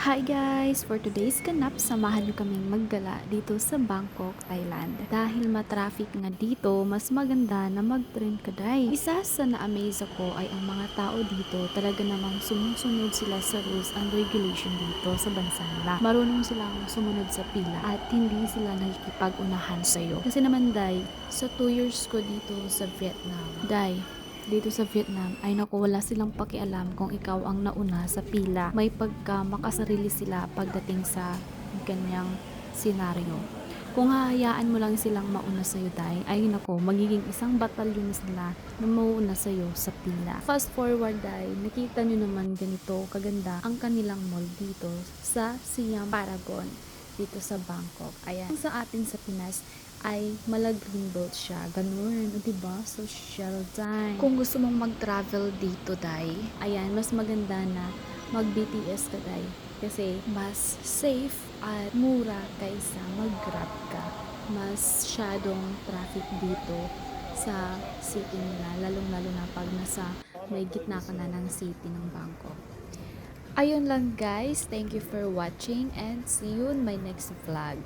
Hi guys! For today's ganap, samahan nyo kaming maggala dito sa Bangkok, Thailand. Dahil matraffic nga dito, mas maganda na mag-train kaday. Isa sa na-amaze ako ay ang mga tao dito talaga namang sumusunod sila sa rules and regulation dito sa bansa nila. Marunong silang sumunod sa pila at hindi sila nakikipag-unahan sa'yo. Kasi naman day, sa 2 years ko dito sa Vietnam, dito sa Vietnam ay naku, wala silang pakialam kung ikaw ang nauna sa pila. May pagka makasarili sila pagdating sa ganyang senaryo. Kung hahayaan mo lang silang mauna sa'yo ay naku, magiging isang batalyon sila na mauuna sa'yo sa pila. Fast forward nakita nyo naman ganito kaganda ang kanilang mall dito sa Siam Paragon dito sa Bangkok. Ayan. Sa atin sa Pinas ay mala-green belt siya. Ganun. O diba? Social time. Kung gusto mong mag-travel dito, ayan, mas maganda na mag-BTS ka, kasi mas safe at mura kaysa mag-Grab ka. Mas syadong traffic dito sa city nila. Lalong-lalo na pag nasa may gitna ka na ng city ng Bangkok. Ayun lang guys. Thank you for watching and see you in my next vlog.